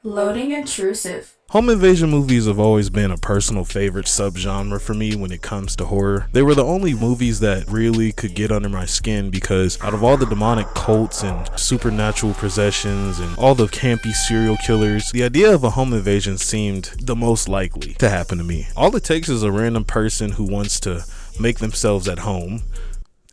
Loading intrusive. Home invasion movies have always been a personal favorite subgenre for me when it comes to horror. They were the only movies that really could get under my skin because out of all the demonic cults and supernatural possessions and all the campy serial killers, the idea of a home invasion seemed the most likely to happen to me. All it takes is a random person who wants to make themselves at home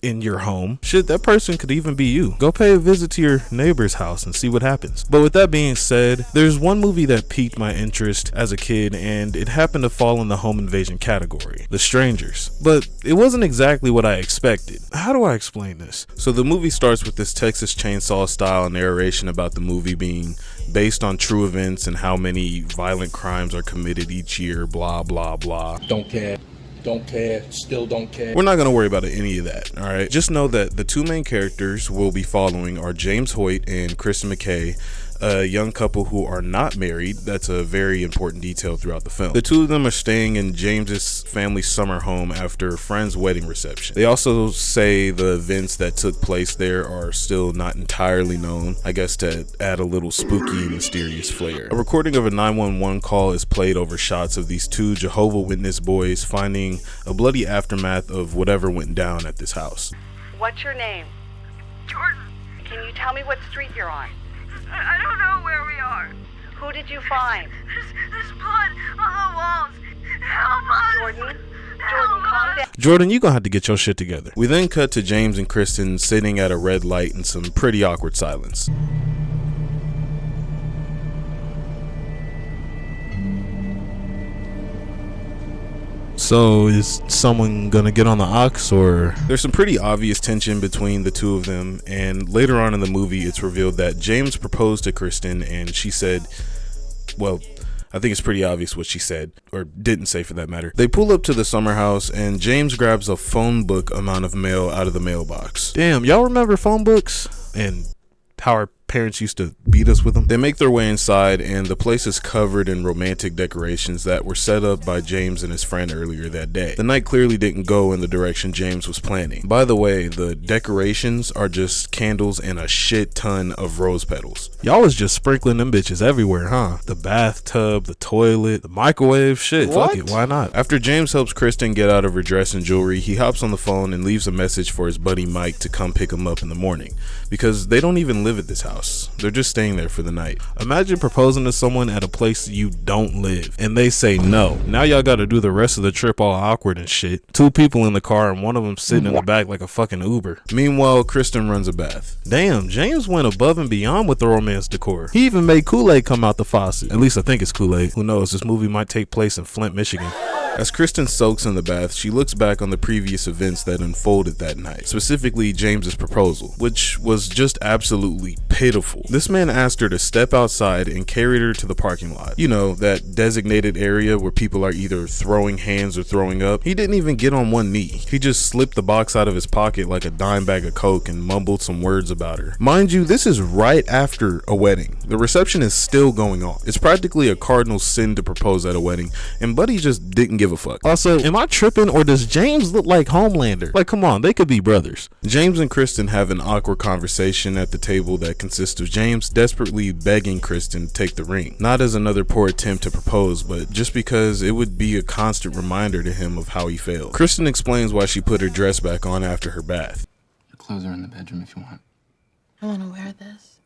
in your home. Shit, that person could even be you. Go pay a visit to your neighbor's house and see what happens. But with that being said, there's one movie that piqued my interest as a kid, and it happened to fall in the home invasion category, The Strangers. But it wasn't exactly what I expected. How do I explain this? So the movie starts with this Texas Chainsaw style narration about the movie being based on true events and how many violent crimes are committed each year, blah blah blah. Don't care, still don't care. We're not going to worry about any of that, all right? Just know that the two main characters we'll be following are James Hoyt and Kristen McKay, a young couple who are not married. That's a very important detail throughout the film. The two of them are staying in James's family's summer home after a friend's wedding reception. They also say the events that took place there are still not entirely known, I guess to add a little spooky and mysterious flair. A recording of a 911 call is played over shots of these two Jehovah Witness boys finding a bloody aftermath of whatever went down at this house. What's your name? Jordan, Can you tell me what street you're on? I don't know where we are. Who did you find? There's blood on the walls. Help us. Jordan, Help calm us. down. Jordan, you gonna have to get your shit together. We then cut to James and Kristen sitting at a red light in some pretty awkward silence. So is someone gonna get on the ox, or? There's some pretty obvious tension between the two of them, and later on in the movie it's revealed that James proposed to Kristen and she said, well, I think it's pretty obvious what she said, or didn't say for that matter. They pull up to the summer house and James grabs a phone book amount of mail out of the mailbox. Damn, y'all remember phone books? And how our parents used to beat us with them? They make their way inside and the place is covered in romantic decorations that were set up by James and his friend earlier that day. The night clearly didn't go in the direction James was planning. By the way, the decorations are just candles and a shit ton of rose petals. Y'all was just sprinkling them bitches everywhere, huh? The bathtub, the toilet, the microwave, shit. What? Fuck it, why not? After James helps Kristen get out of her dress and jewelry, he hops on the phone and leaves a message for his buddy Mike to come pick him up in the morning, because they don't even live at this house. They're just staying there for the night. Imagine proposing to someone at a place you don't live and they say no. Now y'all gotta do the rest of the trip all awkward and shit. Two people in the car and one of them sitting in the back like a fucking Uber. Meanwhile, Kristen runs a bath. Damn, James went above and beyond with the romance decor. He even made Kool-Aid come out the faucet. At least I think it's Kool-Aid. Who knows, this movie might take place in Flint, Michigan. As Kristen soaks in the bath, she looks back on the previous events that unfolded that night, specifically James's proposal, which was just absolutely pitiful. This man asked her to step outside and carried her to the parking lot. You know, that designated area where people are either throwing hands or throwing up. He didn't even get on one knee. He just slipped the box out of his pocket like a dime bag of coke and mumbled some words about her. Mind you, this is right after a wedding. The reception is still going on. It's practically a cardinal sin to propose at a wedding, and Buddy just didn't give a fuck. Also, am I tripping, or does James look like Homelander? Like, come on, they could be brothers. James and Kristen have an awkward conversation at the table that consists of James desperately begging Kristen to take the ring. Not as another poor attempt to propose, but just because it would be a constant reminder to him of how he failed. Kristen explains why she put her dress back on after her bath. Your clothes are in the bedroom if you want. I want to wear this.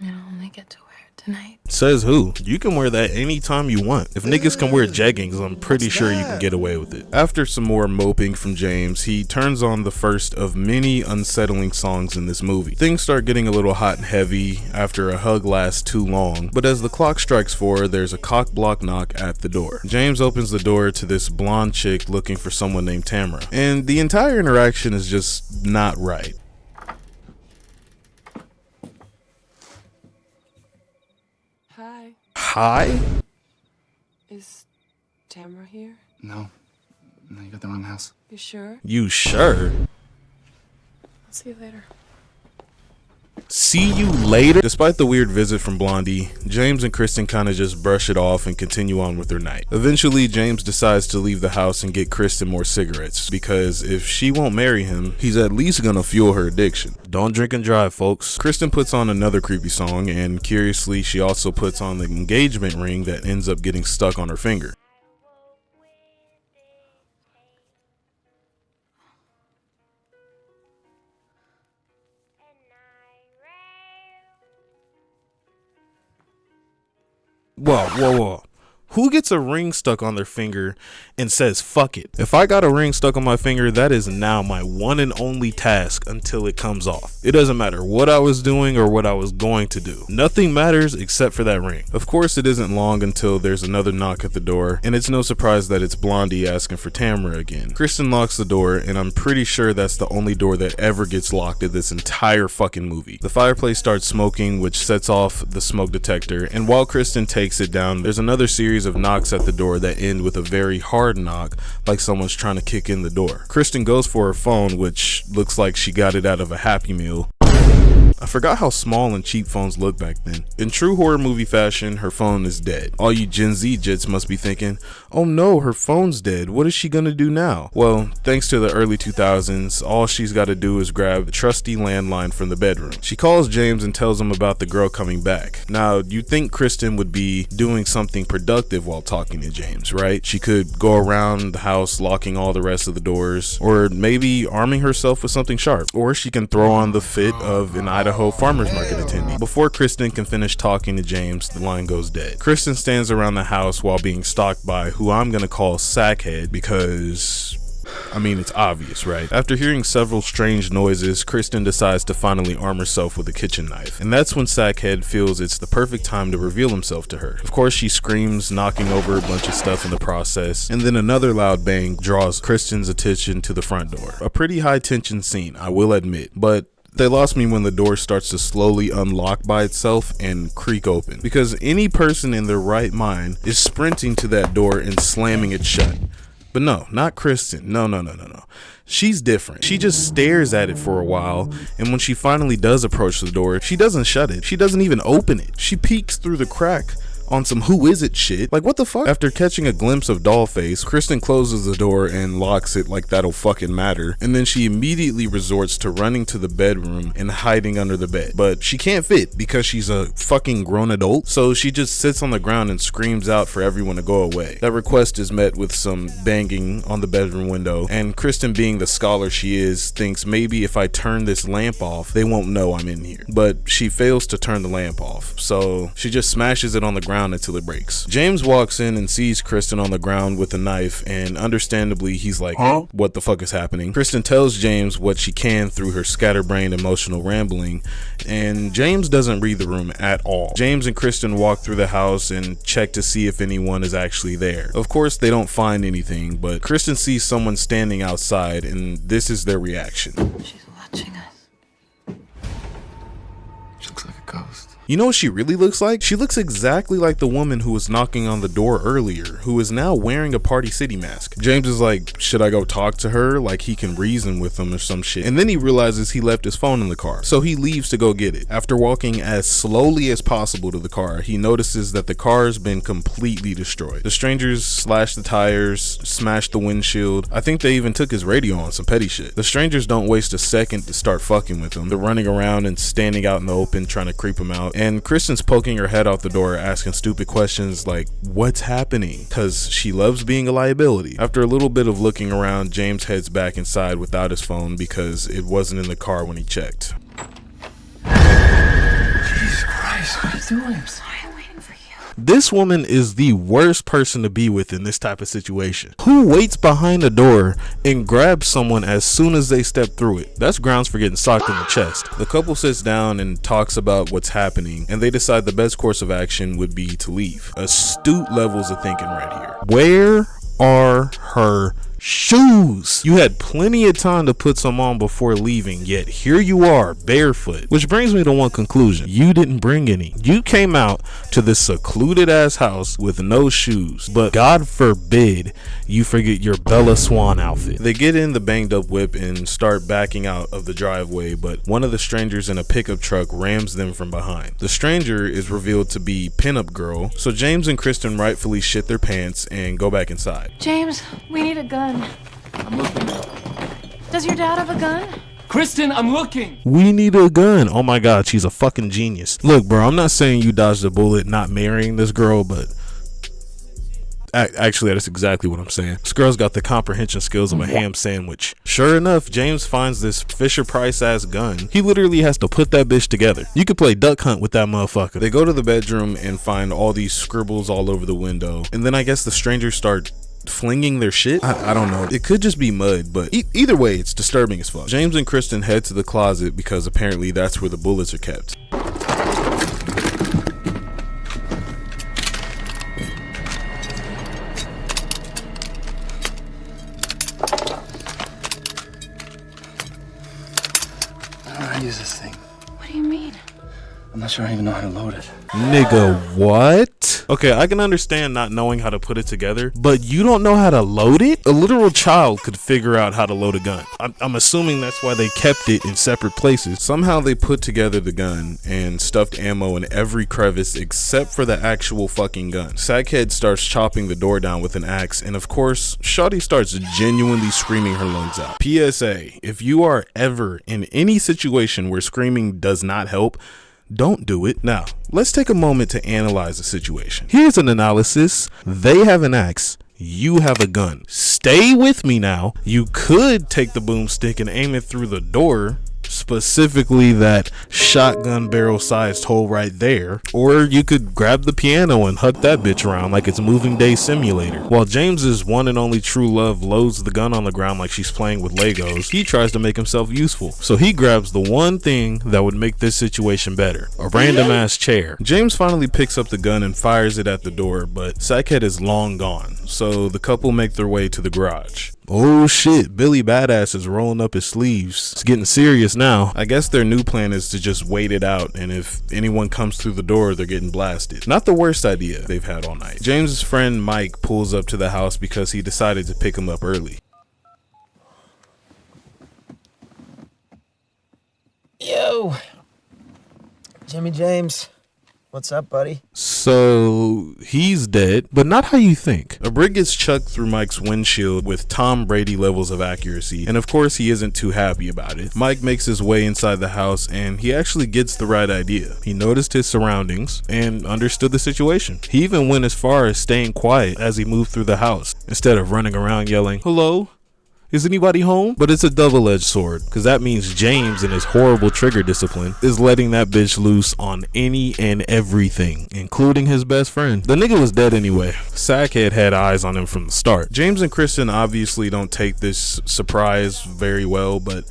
I only get to wear it tonight. Says who? You can wear that anytime you want. If niggas can wear jeggings, I'm pretty sure you can get away with it. After some more moping from James, he turns on the first of many unsettling songs in this movie. Things start getting a little hot and heavy after a hug lasts too long, but as the clock strikes 4, there's a cock block knock at the door. James opens the door to this blonde chick looking for someone named Tamara, and the entire interaction is just not right. Hi. Hi? Is Tamara here? No. No, you got the wrong house. You sure? You sure? I'll see you later. See you later. Despite the weird visit from Blondie, James and Kristen kind of just brush it off and continue on with their night. Eventually, James decides to leave the house and get Kristen more cigarettes, because if she won't marry him, he's at least gonna fuel her addiction. Don't drink and drive, folks. Kristen puts on another creepy song, and curiously, she also puts on the engagement ring that ends up getting stuck on her finger. Whoa. Who gets a ring stuck on their finger and says, fuck it? If I got a ring stuck on my finger, that is now my one and only task until it comes off. It doesn't matter what I was doing or what I was going to do. Nothing matters except for that ring. Of course, it isn't long until there's another knock at the door, and it's no surprise that it's Blondie asking for Tamara again. Kristen locks the door, and I'm pretty sure that's the only door that ever gets locked in this entire fucking movie. The fireplace starts smoking, which sets off the smoke detector, and while Kristen takes it down, there's another series of knocks at the door that end with a very hard knock, like someone's trying to kick in the door. Kristen goes for her phone, which looks like she got it out of a Happy Meal. I forgot how small and cheap phones looked back then. In true horror movie fashion, her phone is dead. All you Gen Z jits must be thinking, oh no, her phone's dead. What is she gonna do now? Well, thanks to the early 2000s, all she's gotta do is grab the trusty landline from the bedroom. She calls James and tells him about the girl coming back. Now, you'd think Kristen would be doing something productive while talking to James, right? She could go around the house locking all the rest of the doors, or maybe arming herself with something sharp, or she can throw on the fit of an Idaho farmer's market attendee. Before Kristen can finish talking to James, the line goes dead. Kristen stands around the house while being stalked by who I'm gonna call Sackhead, because I mean, it's obvious, right? After hearing several strange noises, Kristen decides to finally arm herself with a kitchen knife. And that's when Sackhead feels it's the perfect time to reveal himself to her. Of course, she screams, knocking over a bunch of stuff in the process. And then another loud bang draws Kristen's attention to the front door. A pretty high tension scene, I will admit, but they lost me when the door starts to slowly unlock by itself and creak open, because any person in their right mind is sprinting to that door and slamming it shut. But no, not Kristen. No. She's different. She just stares at it for a while, and when she finally does approach the door, she doesn't shut it. She doesn't even open it. She peeks through the crack on some who is it shit. Like, what the fuck? After catching a glimpse of Dollface, Kristen closes the door and locks it like that'll fucking matter, and then she immediately resorts to running to the bedroom and hiding under the bed. But she can't fit because she's a fucking grown adult, so she just sits on the ground and screams out for everyone to go away. That request is met with some banging on the bedroom window, and Kristen, being the scholar she is, thinks maybe if I turn this lamp off, they won't know I'm in here. But she fails to turn the lamp off, so she just smashes it on the ground until it breaks. James walks in and sees Kristen on the ground with a knife, and understandably he's like, what the fuck is happening? Kristen tells James what she can through her scatterbrained emotional rambling, and James doesn't read the room at all. James and Kristen walk through the house and check to see if anyone is actually there. Of course they don't find anything, but Kristen sees someone standing outside, and this is their reaction. She's watching us. She looks like a ghost. You know what she really looks like? She looks exactly like the woman who was knocking on the door earlier, who is now wearing a Party City mask. James is like, should I go talk to her? Like he can reason with them or some shit. And then he realizes he left his phone in the car, so he leaves to go get it. After walking as slowly as possible to the car, he notices that the car has been completely destroyed. The strangers slashed the tires, smashed the windshield. I think they even took his radio on some petty shit. The strangers don't waste a second to start fucking with him. They're running around and standing out in the open trying to creep him out. And Kristen's poking her head out the door, asking stupid questions like, what's happening? Because she loves being a liability. After a little bit of looking around, James heads back inside without his phone because it wasn't in the car when he checked. Jesus Christ, what are you doing? I'm waiting for you. This woman is the worst person to be with in this type of situation. Who waits behind a door and grabs someone as soon as they step through it? That's grounds for getting socked in the chest. The couple sits down and talks about what's happening, and they decide the best course of action would be to leave. Astute levels of thinking right here. Where are her shoes. You had plenty of time to put some on before leaving, yet here you are, barefoot. Which brings me to one conclusion. You didn't bring any. You came out to this secluded ass house with no shoes, but God forbid you forget your Bella Swan outfit. They get in the banged up whip and start backing out of the driveway, but one of the strangers in a pickup truck rams them from behind. The stranger is revealed to be Pinup Girl, so James and Kristen rightfully shit their pants and go back inside. James, we need a gun. I'm looking. Does your dad have a gun? Kristen, I'm looking. We need a gun. Oh my god, she's a fucking genius. Look, bro, I'm not saying you dodged a bullet not marrying this girl, but actually, that's exactly what I'm saying. This girl's got the comprehension skills of a ham sandwich. Sure enough, James finds this Fisher-Price ass gun. He literally has to put that bitch together. You could play duck hunt with that motherfucker. They go to the bedroom and find all these scribbles all over the window. And then I guess the strangers start flinging their shit. I don't know. It could just be mud, but either way, it's disturbing as fuck. James and Kristen head to the closet because apparently that's where the bullets are kept. I don't know how to use this thing. What do you mean? I'm not sure I even know how to load it. Nigga, what? Okay, I can understand not knowing how to put it together, but you don't know how to load it? A literal child could figure out how to load a gun. I'm assuming that's why they kept it in separate places. Somehow they put together the gun and stuffed ammo in every crevice except for the actual fucking gun. Sackhead starts chopping the door down with an axe, and of course, Shawty starts genuinely screaming her lungs out. PSA, if you are ever in any situation where screaming does not help, don't do it. Now, let's take a moment to analyze the situation. Here's an analysis. They have an axe. You have a gun. Stay with me now. You could take the boomstick and aim it through the door, specifically that shotgun barrel sized hole right there, or you could grab the piano and huck that bitch around like it's Moving Day Simulator. While James's one and only true love loads the gun on the ground like she's playing with Legos, he tries to make himself useful, so he grabs the one thing that would make this situation better: a random ass chair. James finally picks up the gun and fires it at the door, but Sackhead is long gone, so the couple make their way to the garage. Oh shit, Billy Badass is rolling up his sleeves. It's getting serious now. I guess their new plan is to just wait it out, and if anyone comes through the door, they're getting blasted. Not the worst idea they've had all night. James's friend Mike pulls up to the house because he decided to pick him up early. Yo, Jimmy James. What's up, buddy? So he's dead, but not how you think. A brick gets chucked through Mike's windshield with Tom Brady levels of accuracy, and of course he isn't too happy about it. Mike makes his way inside the house, and he actually gets the right idea. He noticed his surroundings and understood the situation. He even went as far as staying quiet as he moved through the house, instead of running around yelling, "Hello? Is anybody home?" But it's a double-edged sword, because that means James, in his horrible trigger discipline, is letting that bitch loose on any and everything, including his best friend. The nigga was dead anyway. Sackhead had eyes on him from the start. James and Kristen obviously don't take this surprise very well, but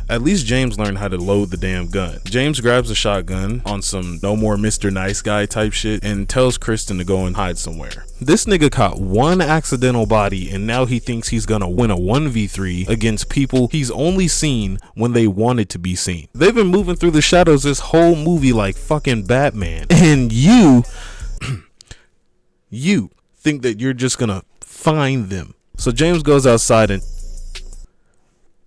at least James learned how to load the damn gun. James grabs a shotgun on some no more Mr. Nice Guy type shit and tells Kristen to go and hide somewhere. This nigga caught one accidental body, and now he thinks he's gonna win a 1v3 against people he's only seen when they wanted to be seen. They've been moving through the shadows this whole movie like fucking Batman, and you think that you're just gonna find them. So James goes outside and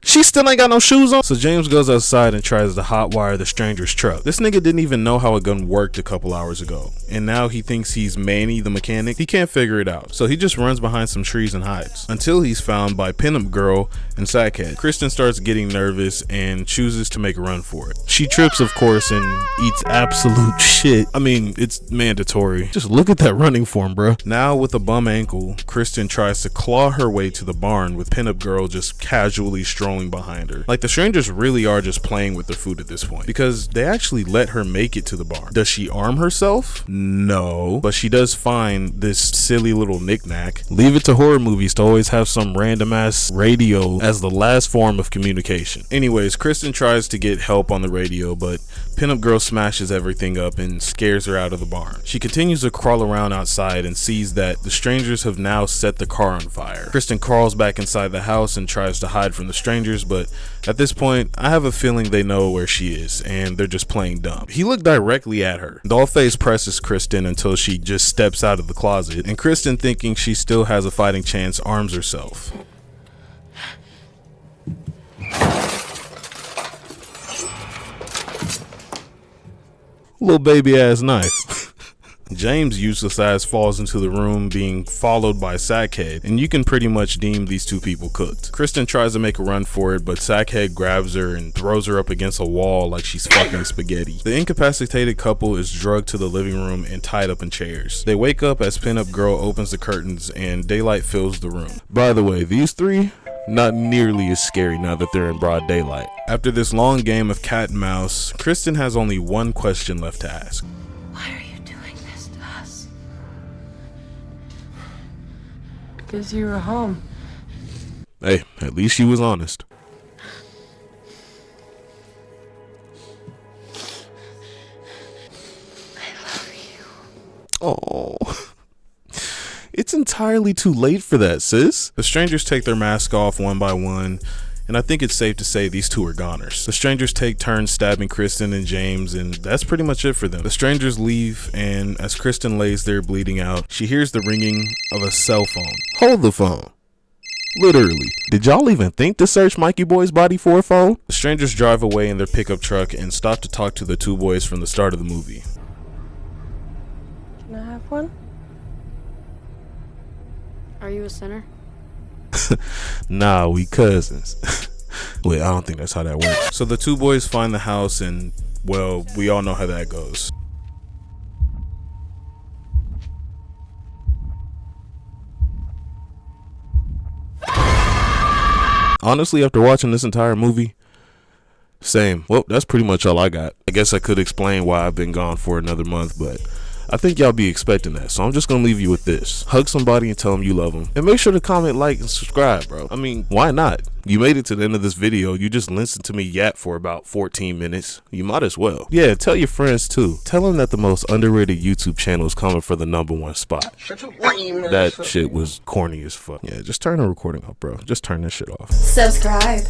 she still ain't got no shoes on. So James goes outside and tries to hotwire the stranger's truck. This nigga didn't even know how a gun worked a couple hours ago, and now he thinks he's Manny the mechanic. He can't figure it out, so he just runs behind some trees and hides until he's found by Pinup Girl and Sackhead. Kristen starts getting nervous and chooses to make a run for it. She trips, of course, and eats absolute shit. I mean, it's mandatory. Just look at that running form, bro. Now with a bum ankle, Kristen tries to claw her way to the barn with Pinup Girl just casually strolling behind her. Like, the strangers really are just playing with their food at this point, because they actually let her make it to the barn. Does she arm herself? No, but she does find this silly little knickknack. Leave it to horror movies to always have some random ass radio as the last form of communication. Anyways, Kristen tries to get help on the radio, but Pinup Girl smashes everything up and scares her out of the barn. She continues to crawl around outside and sees that the strangers have now set the car on fire. Kristen crawls back inside the house and tries to hide from the strangers, but at this point, I have a feeling they know where she is and they're just playing dumb. He looked directly at her. Dollface presses Kristen until she just steps out of the closet, and Kristen, thinking she still has a fighting chance, arms herself. Little baby ass knife. James, useless ass, falls into the room being followed by Sackhead, and you can pretty much deem these two people cooked. Kristen tries to make a run for it, but Sackhead grabs her and throws her up against a wall like she's fucking spaghetti. The incapacitated couple is drugged to the living room and tied up in chairs. They wake up as Pinup Girl opens the curtains and daylight fills the room. By the way, these three, not nearly as scary now that they're in broad daylight. After this long game of cat and mouse, Kristen has only one question left to ask. Why are you doing this to us? Because you were home. Hey, at least she was honest. Oh, it's entirely too late for that, sis. The strangers take their mask off one by one, and I think it's safe to say these two are goners. The strangers take turns stabbing Kristen and James, and that's pretty much it for them. The strangers leave, and as Kristen lays there bleeding out, she hears the ringing of a cell phone. Hold the phone. Literally. Did y'all even think to search Mikey Boy's body for a phone? The strangers drive away in their pickup truck and stop to talk to the two boys from the start of the movie. Can I have one? Are you a sinner? Nah, we cousins. Wait, I don't think that's how that works. So the two boys find the house and, well, we all know how that goes. Honestly, after watching this entire movie, same. Well, that's pretty much all I got. I guess I could explain why I've been gone for another month, but I think y'all be expecting that, so I'm just gonna leave you with this. Hug somebody and tell them you love them. And make sure to comment, like, and subscribe, bro. I mean, why not? You made it to the end of this video. You just listened to me yap for about 14 minutes. You might as well. Yeah, tell your friends too. Tell them that the most underrated YouTube channel is coming for the #1 spot. That shit was corny as fuck. Yeah, just turn the recording off, bro. Just turn this shit off. Subscribe.